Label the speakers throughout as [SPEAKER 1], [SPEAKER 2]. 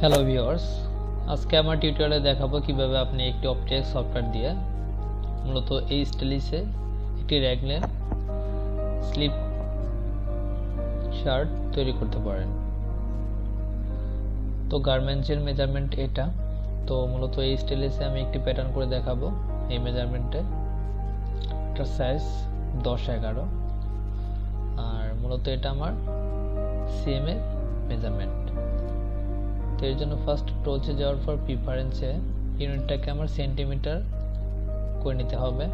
[SPEAKER 1] Hello viewers, আজকে আমার টিউটোরিয়ালে দেখাবো কিভাবে আপনি একটি অপটেক্স সফটওয়্যার দিয়ে মূলত এই স্টাইলিশে একটি র্যাগলেন স্লিপ শার্ট তৈরি করতে পারেন। তো গার্মেন্টসের মেজারমেন্ট এটা। তো মূলত এই স্টাইলিশে আমি একটি প্যাটার্ন করে দেখাবো। এই মেজারমেন্টে একটা সাইজ 10-11 আর মূলত এটা আমার সিএম এর মেজারমেন্ট। তো এর জন্য ফার্স্ট টুলসে যাওয়ার পর প্রিফারেন্সে ইউনিটটাকে আমার সেন্টিমিটার করে নিতে হবে।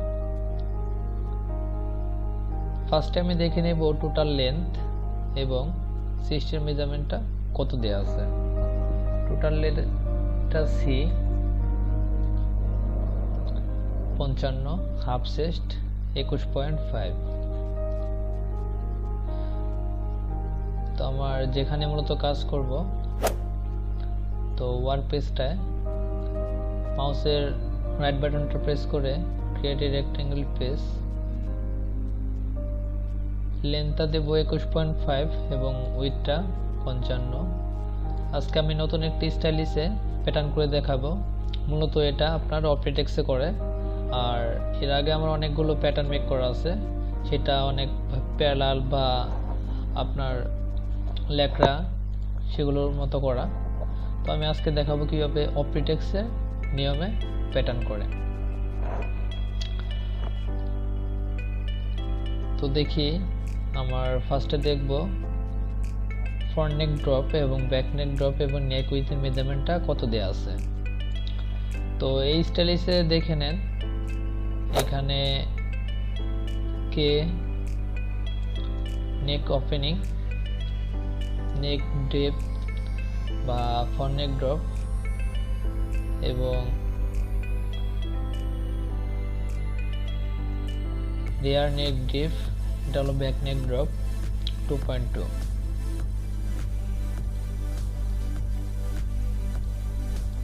[SPEAKER 1] ফার্স্টে আমি দেখে নেব টোটাল লেন্থ এবং সিস্টেম মেজারমেন্টটা কত দেয়া আছে। টোটাল লেন্থটা সি 55, হাফ চেস্ট 21.5। তো আমার যেখানে মূলত কাজ করব, তো ওয়ার্ক পেজটায় মাউসের রাইট বাটনটা প্রেস করে ক্রিয়েট এ রেক্টেঙ্গেল পেজ, লেন্থটা দেব 21.5 এবং উইডথটা 55। আজকে আমি নতুন একটি স্টাইলিশে প্যাটার্ন করে দেখাবো। মূলত এটা আপনার অপটেক্সে করে, আর এর আগে আমার অনেকগুলো প্যাটার্ন মেক করা আছে, সেটা অনেক প্যারালাল বা আপনার লেকড়া সেগুলোর মতো করা। তো আমি আজকে দেখাবো কিভাবে অপটেক্সের নিয়মে প্যাটার্ন করে। তো দেখি, আমার ফার্স্টে দেখব ফ্রন্ট নেক ড্রপ এবং ব্যাক নেক ড্রপ এবং নেক উইথের মেজারমেন্টটা কত দেয়া আছে। তো এই স্টাইলিশে দেখে নেন, এখানে কে নেক ওপেনিং, নেক ডেপথ বা ফ্রন্ট নেক ড্রপ এবং রিয়ার নেক ডিপ, এটা হলো ব্যাক নেক ড্রপ 2.2।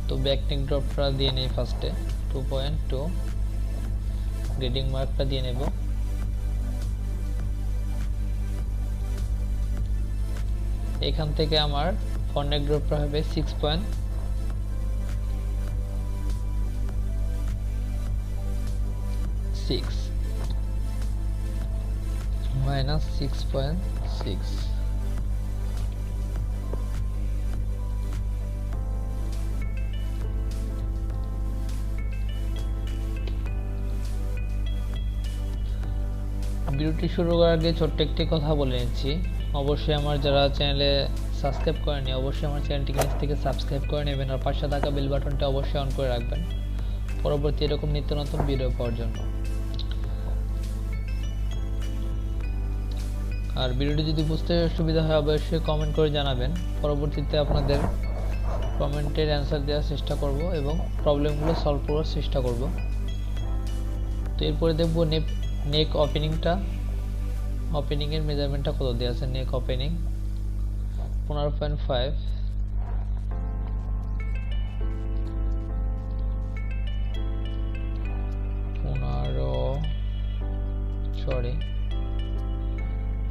[SPEAKER 1] তো ব্যাক নেক ড্রপটা দিয়ে নেই ফার্স্টে 2.2, গ্রেডিং মার্কটা দিয়ে নেব। এখান থেকে আমার ফ্রন্ট নেক ড্রপটা হবে 6.6 minus 6.6। ভিডিওটি শুরু করার আগে ছোট্ট একটি কথা বলে নিচ্ছি, অবশ্যই আমার যারা চ্যানেলে সাবস্ক্রাইব করেনি অবশ্যই আমার চ্যানেলটিকে নিচ থেকে সাবস্ক্রাইব করে নেবেন আর পাশে থাকা বেল বাটনটা অবশ্যই অন করে রাখবেন পরবর্তী এরকম নিত্য নতুন ভিডিও পাওয়ার জন্য। আর ভিডিওটি যদি বুঝতে অসুবিধা হয় অবশ্যই কমেন্ট করে জানাবেন, পরবর্তীতে আপনাদের কমেন্টের অ্যান্সার দেওয়ার চেষ্টা করব এবং প্রবলেমগুলো সলভ করার চেষ্টা করব। তো এরপরে দেখব নেক ওপেনিংটা, ওপেনিং এর মেজারমেন্টটা কত দেয়া আছে। নেক ওপেনিং 15.5,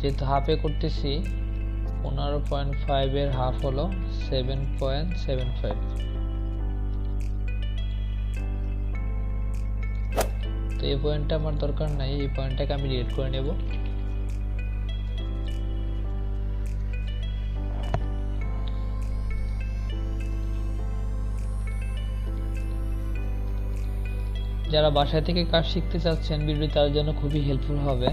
[SPEAKER 1] যেহেতু হাফে করতেছি 15.5 এর হাফ হলো 7.75। তো এই পয়েন্টটা আমার দরকার নাই, এই পয়েন্টটাকে আমি ডিলিট করে নেব। যারা বাসায় থেকে কাজ শিখতে চাচ্ছেন ভিডিও তার জন্য খুবই হেল্পফুল হবে।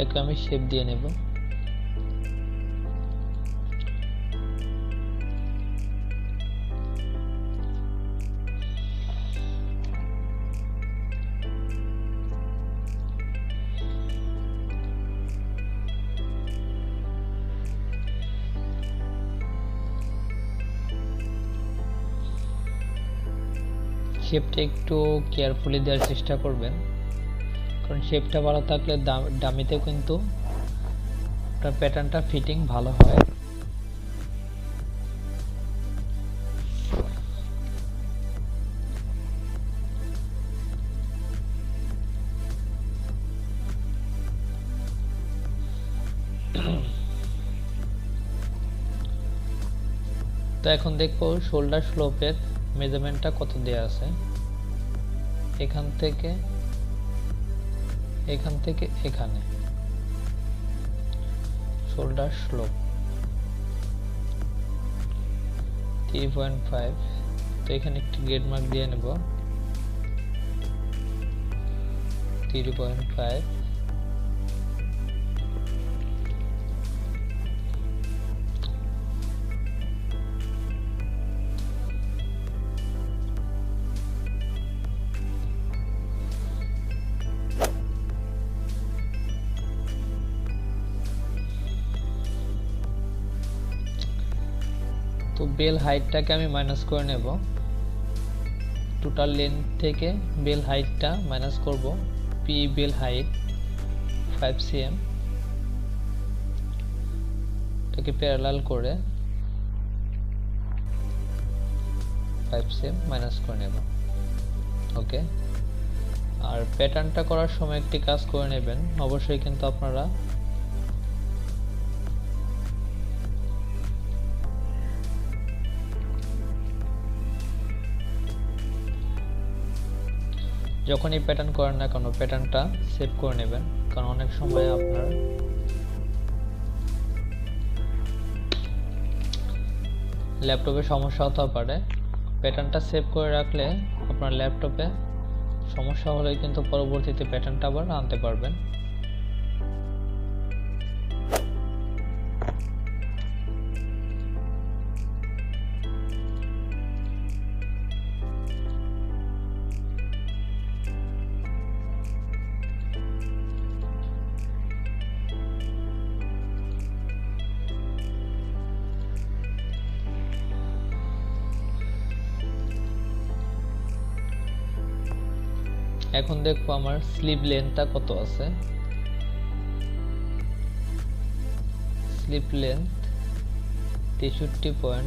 [SPEAKER 1] এটাকে আমি শেপ দিয়ে নেব। শেপটা একটু কেয়ারফুলি দেওয়ার চেষ্টা করবেন, কারণ শেপটা ভালো থাকলে ডামিতে কিন্তু প্যাটার্নটা ফিটিং ভালো হয়। তো এখন দেখবো শোল্ডার স্লোপের মেজারমেন্টটা কত দেয়া আছে। এখান থেকে এখানে শোল্ডার স্লোপ 3.5। তো এখানে একটি গ্রেড মার্ক দিয়ে নেব 3.5। তো বেল হাইটটাকে আমি মাইনাস করে নেব। টোটাল লেন্থ থেকে বেল হাইটটা মাইনাস করব। পি বেল হাইট 5 cm, এটাকে প্যারালাল করে 5 cm মাইনাস করে নেব। ওকে, আর প্যাটার্নটা করার সময় একটি কাজ করে নেবেন, অবশ্যই কিন্তু আপনারা যখনই প্যাটার্ন করেন না কেন প্যাটার্নটা সেভ করে নেবেন, কারণ অনেক সময় আপনার ল্যাপটপে সমস্যা হতে পারে। প্যাটার্নটা সেভ করে রাখলে আপনার ল্যাপটপে সমস্যা হলে কিন্তু পরবর্তীতে প্যাটার্নটা আবার আনতে পারবেন। এখন দেখবো আমার স্লিভ লেন্থটা কত আছে। Sleeve length 63.1।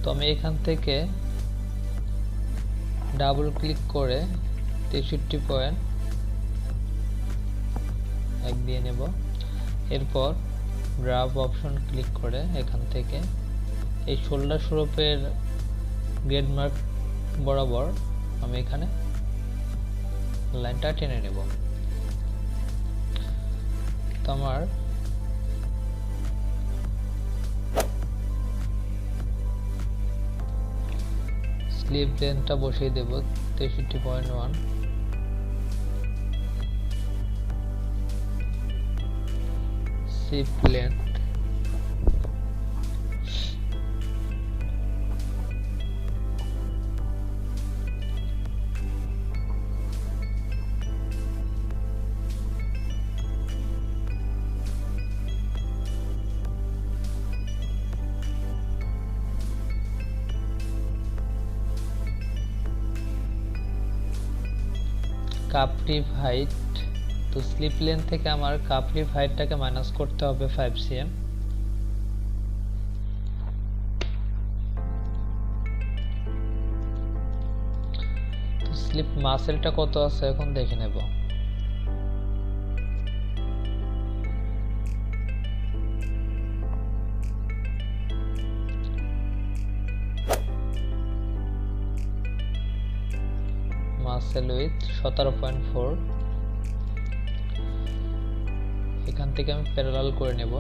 [SPEAKER 1] তো আমি এখান থেকে ডাবল ক্লিক করে 63.1 দিয়ে নেব। এরপর গ্রাফ অপশন ক্লিক করে এখান থেকে এই শোল্ডার স্লোপের গ্রেড মার্ক বরাবর আমি এখানে লাইনটা টেনে নেব। তো আমার স্লিভ লেন্থটা বসিয়ে দেব 63.1। স্লিভ লেন্থ কাপ রিপ হাইট। তো স্লিপ লেন্থ থেকে আমার কাপ রিপ হাইটটাকে মাইনাস করতে হবে 5 cm। তো স্লিপ মাসেলটা কত আছে এখন দেখে নেব। Muscle with 17.4। এখান থেকে আমি প্যারালাল করে নেব।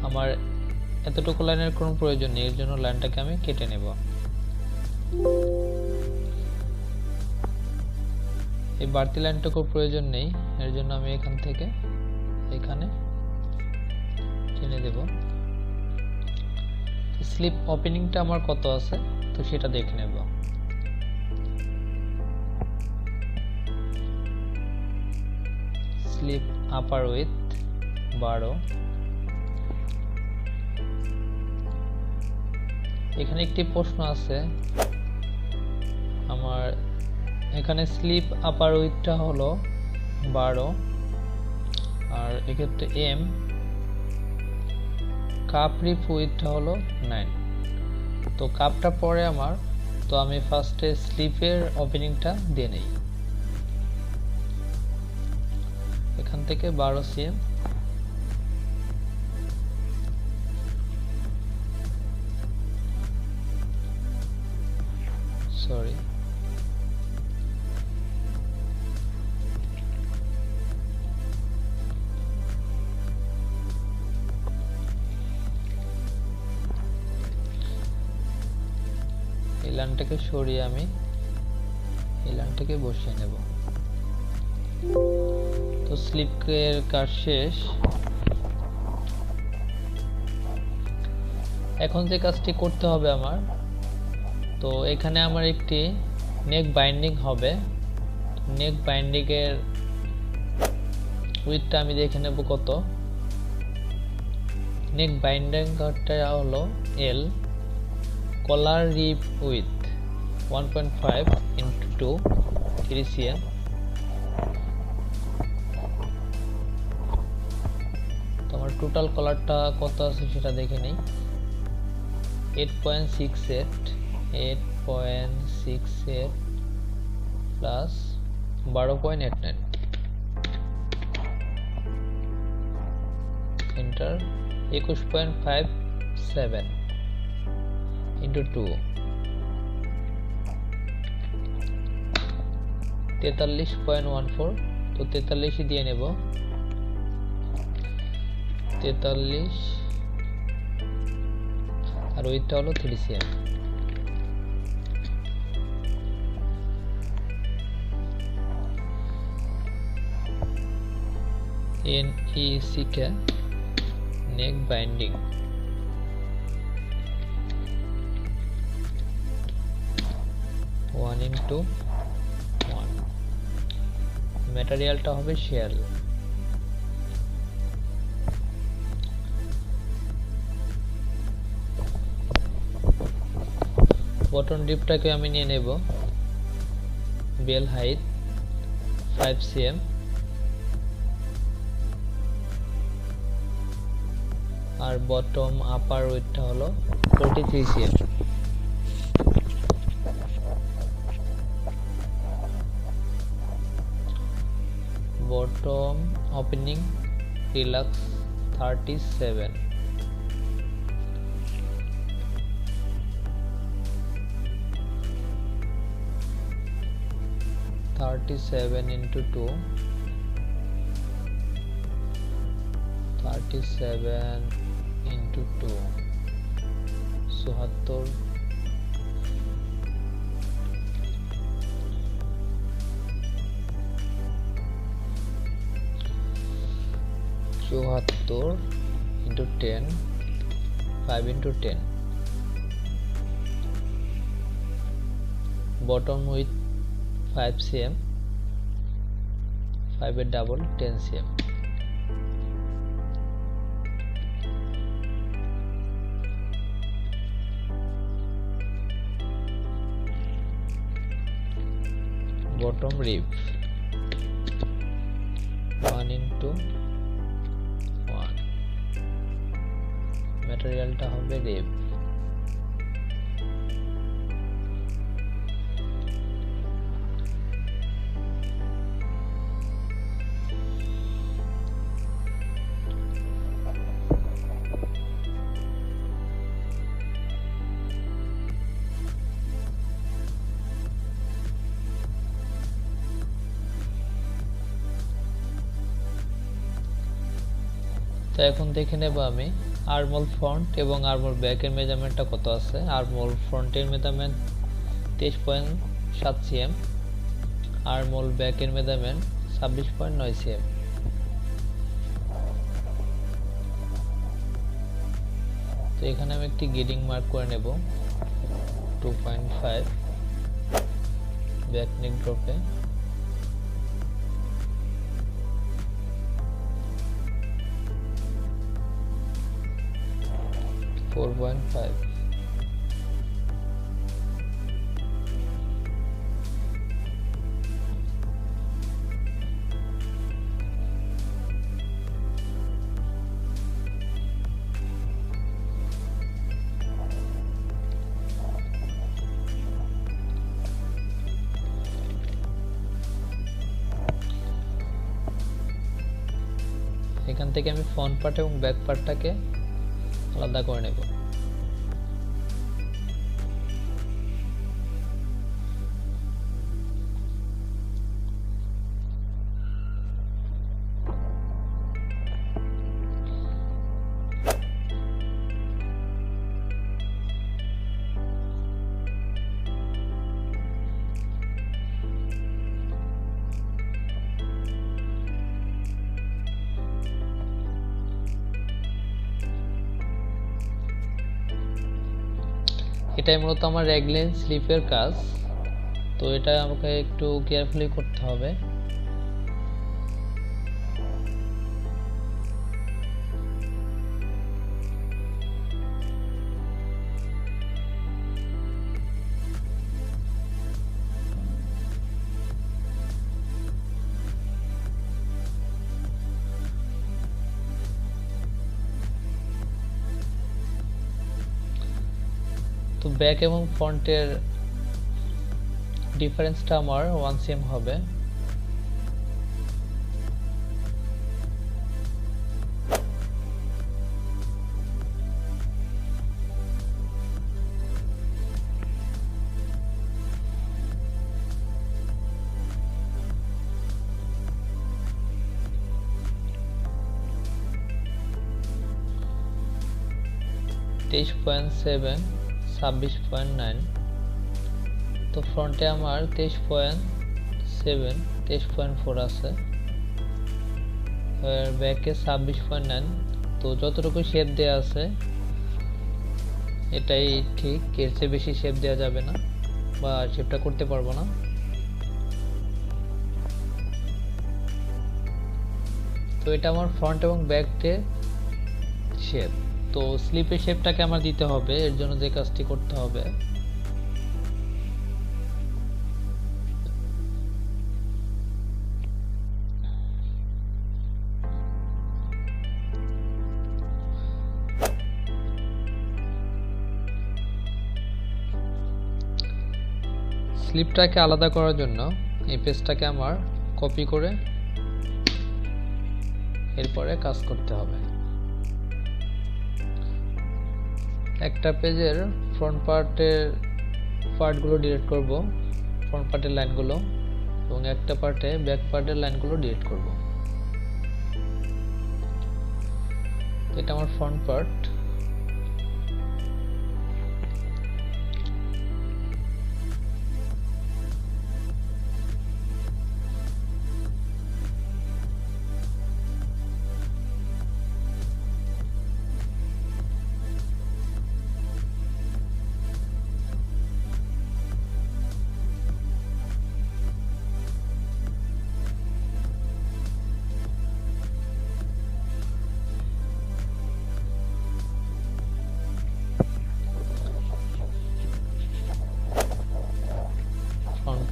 [SPEAKER 1] আমার এতটুকু লাইনের কোনো প্রয়োজন নেই, এর জন্য লাইনটাকে আমি কেটে নেব। এই বাড়তি লাইনটুকু প্রয়োজন নেই, এর জন্য আমি এখান থেকে এখানে টেনে দেব। স্লিপ ওপেনিংটা আমার কত আছে তো সেটা দেখে নেব। Sleeve upper width 12। এখানে একটি প্রশ্ন আছে আমার, এখানে স্লিপ আপার উইথটা হলো 12 আর এক্ষেত্রে এম, কাপ রিপ উইথটা হলো 9। তো কাপটা পরে আমার, তো আমি ফার্স্টে স্লিপের ওপেনিংটা দিয়ে নেই। এখান থেকে 12 সিএম, সরি এই লাইনটাকে সরিয়ে আমি এই লাইনটাকে বসিয়ে নেব। তো স্লিপের কাজ শেষ। এখন যে কাজটি করতে হবে আমার, তো এখানে আমার একটি নেক বাইন্ডিং হবে। নেক বাইন্ডিং এর উইথটা আমি দেখে নেব কত। নেক বাইন্ডিংটা হলো এল, কলার রিপ উইথ 1.5 into 2 3 cm। তোমার টোটাল কলারটা কত আছে সেটা দেখে নেই। 8.68 প্লাস 12.89 এন্টার। 21.57 into 2 43.14। তো 43 দিয়ে নেব। 43 আর উইথটা হলো 3 cm। NEC নেক বাইন্ডিং, ওয়ান ইন্টু ওয়ান। ম্যাটেরিয়ালটা হবে শেল। বটন ডিপটাকে আমি নিয়ে নেব। বেল হাইট 5 cm, আর বটম আপার উইথটা হলো 43 cm। Bottom opening relax 37। into 2 37 into 2 74। into 10 5 into 10। bottom with 5 cm, 5 এর double 10 cm। bottom rib 1 into 1। ম্যাটেরিয়ালটা হবে রিব। তো এখন দেখে নেব আমি আর্মহোল ফ্রন্ট এবং আর্মহোল ব্যাকের মেজারমেন্টটা কত আছে। আর্মহোল ফ্রন্টের মেজারমেন্ট 23.7 cm, আর্মহোল ব্যাকের মেজারমেন্ট 26.9 cm। তো এখানে আমি একটি গেডিং মার্ক করে নেব 2.5 ব্যাক নেক ড্রপে। এখান থেকে আমি ফ্রন্ট পার্ট এবং ব্যাক পার্টটাকে আলাদা করে নেব। এটাই মূলত আমার র্যাগলাইন স্লিপের কাজ। তো এটা আমাকে একটু কেয়ারফুলি করতে হবে। তো ব্যাক এবং ফ্রন্টের ডিফারেন্সটা আমার 1 cm হবে। তেইশ 26.9। তো ফ্রন্টে আমার 23.4 আছে, আর ব্যাকে 26.9। তো যতটুকু শেপ দেওয়া আছে এটাই ঠিক, এর চেয়ে বেশি শেপ দেওয়া যাবে না বা শেপটা করতে পারবো না। তো এটা আমার ফ্রন্ট এবং ব্যাকের শেপ। তো স্লিপের শেপটাকে আমার দিতে হবে, এর জন্য যে কাজটি করতে হবে স্লিপটাকে আলাদা করার জন্য এই পেজটাকে আমার কপি করে এরপরে কাজ করতে হবে। একটা পেজের ফ্রন্ট পার্টগুলো ডিলিট করব, ফ্রন্ট পার্টের লাইনগুলো, এবং একটা পার্টে ব্যাক পার্টের লাইনগুলো ডিলিট করব। এটা আমার ফ্রন্ট পার্ট।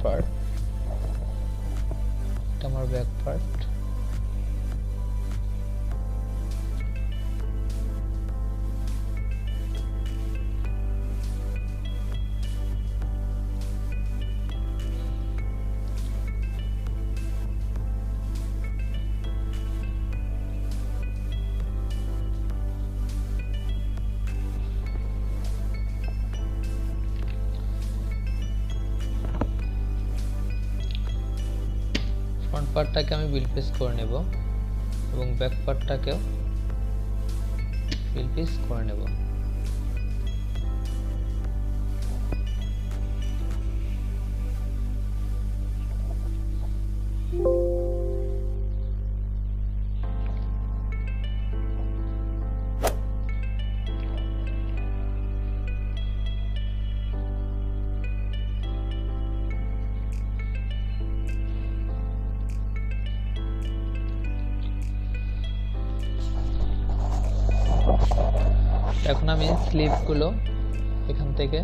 [SPEAKER 1] পার্ট, এটা আমার ব্যাক পার্ট। ফ্রন্ট পার্টটাকে আমি বিল পেস্ট করে নেব এবং ব্যাক পার্টটাকেও ফিল পিস করে নেব। এখন আমি স্লিপগুলো এখান থেকে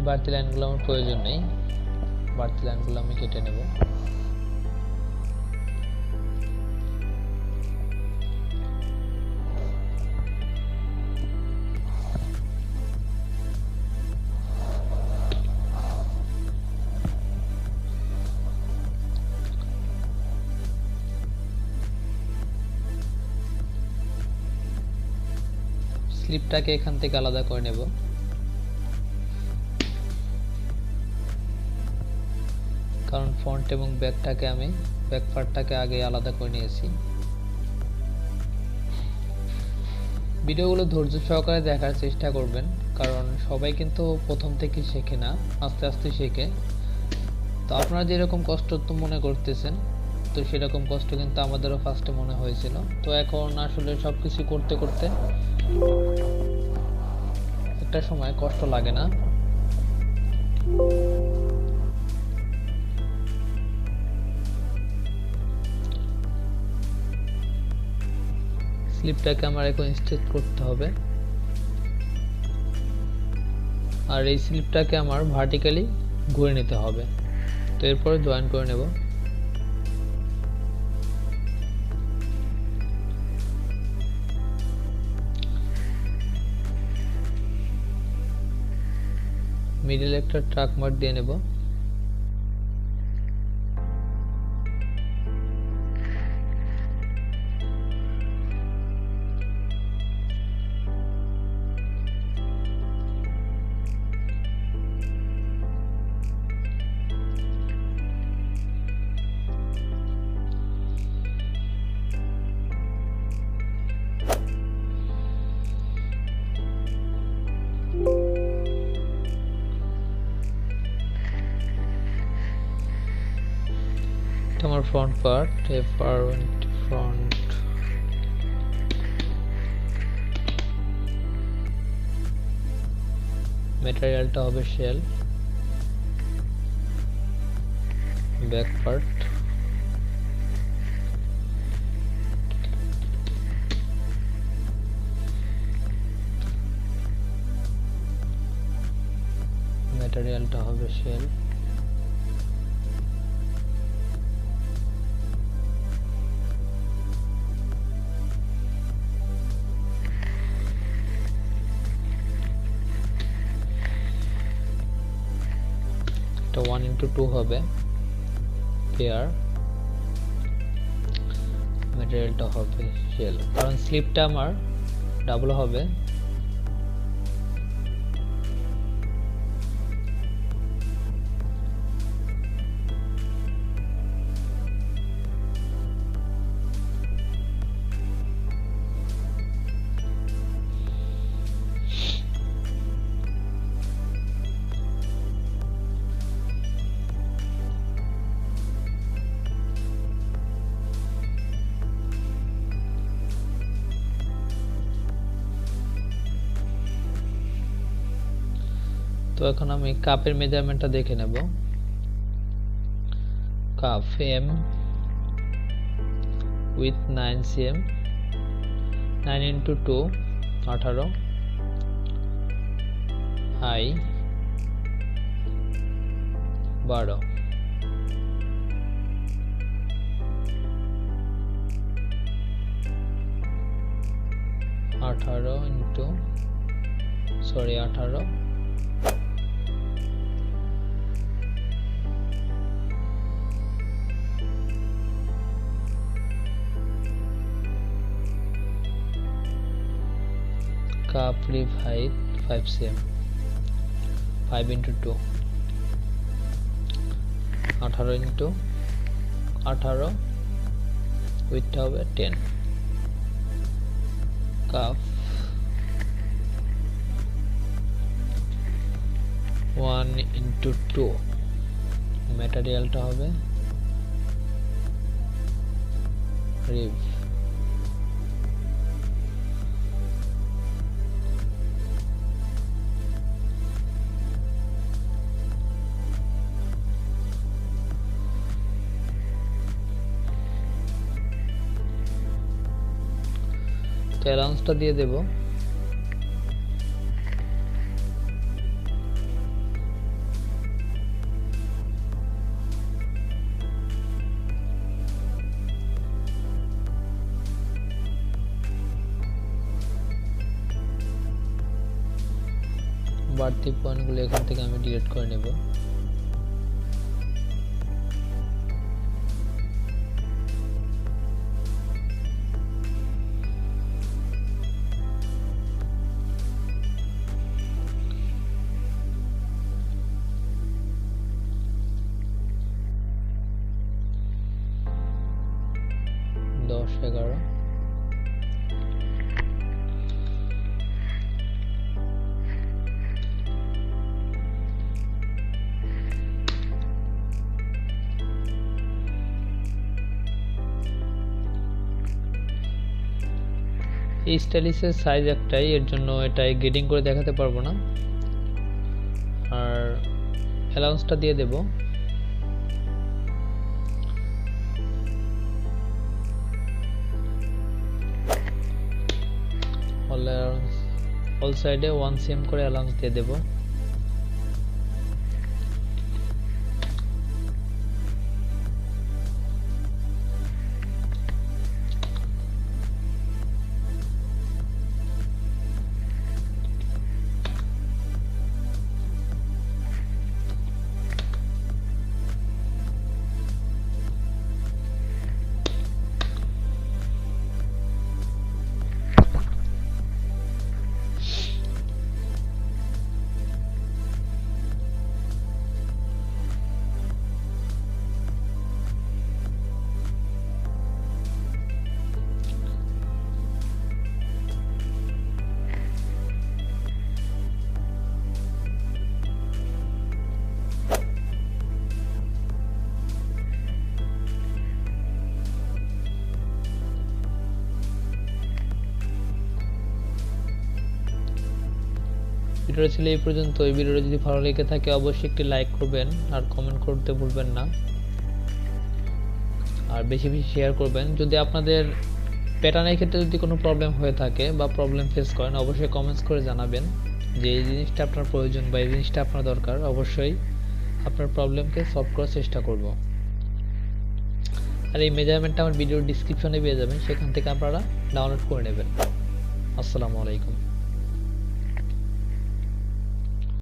[SPEAKER 1] বাড়তি লাইনগুলো আমার প্রয়োজন নেই, বাড়তি লাইনগুলো আমি কেটে নেব। স্লিপটাকে এখান থেকে আলাদা করে নেব। কারণ ফ্রন্ট এবং ব্যাকটাকে আমি ব্যাক পার্টটাকে আগে আলাদা করে নিয়েছি। ভিডিওগুলো ধৈর্য সহকারে দেখার চেষ্টা করবেন, কারণ সবাই কিন্তু প্রথম থেকে শেখে না, আস্তে আস্তে শেখে। তো আপনারা যেরকম কষ্ট তো মনে করতেছেন, তো সেরকম কষ্ট কিন্তু আমাদেরও ফার্স্টে মনে হয়েছিল। তো এখন আসলে সবকিছু করতে করতে একটা সময় কষ্ট লাগে না। স্লিপটাকে আমার এখন স্ট্রেচ করতে হবে, আর এই স্লিপটাকে আমার ভার্টিক্যালি ঘুরে নিতে হবে। তো এরপরে জয়েন করে নেব। মিডল একটা ট্রাক মার্ক দিয়ে নেব। আমার ফ্রন্ট পার্ট, ফ্রন্ট ম্যাটেরিয়ালটা হবে শেল, ব্যাক পার্ট ম্যাটেরিয়ালটা হবে শেল, এটা 1:2 হবে পেয়ার, ম্যাটেরিয়ালটা হবে শেল, কারণ স্লিপটা আমার ডাবল হবে। তো এখন আমি কাপের মেজারমেন্টটা দেখে নেব। কাপ এম উইথ 9 cm, 9x2 18, হাই 12, আঠারো cup rib height 5 cm, 5x2 18x18, উইথটা হবে 10 কাফ 1/2 ম্যাটেরিয়ালটা হবে রিভ অ্যালাউন্সটা দিয়ে দেব বাড়তি পয়েন্টগুলো এখান থেকে আমি ডিলিট করে নেব দশ 11 এই স্টাইলিশের সাইজ একটাই, এর জন্য এটাই গ্রেডিং করে দেখাতে পারবো না। আর অ্যালাউন্সটা দিয়ে দেব অল সাইডে 1 cm করে অ্যালাউন্স দিয়ে দেব। ভিডিওটা ছিল এই পর্যন্ত। এই ভিডিওটা যদি ভালো লেগে থাকে অবশ্যই একটি লাইক করবেন আর কমেন্ট করতে ভুলবেন না, আর বেশি বেশি শেয়ার করবেন। যদি আপনাদের প্যাটার্নের ক্ষেত্রে যদি কোনো প্রবলেম হয়ে থাকে বা প্রবলেম ফেস করেন অবশ্যই কমেন্টস করে জানাবেন যে এই জিনিসটা আপনার প্রয়োজন বা এই জিনিসটা আপনার দরকার। অবশ্যই আপনার প্রবলেমকে সলভ করার চেষ্টা করব। আর এই মেজারমেন্টটা আমার ভিডিওর ডেসক্রিপশনে পেয়ে যাবেন, সেখান থেকে আপনারা ডাউনলোড করে নেবেন। আসসালামু আলাইকুম।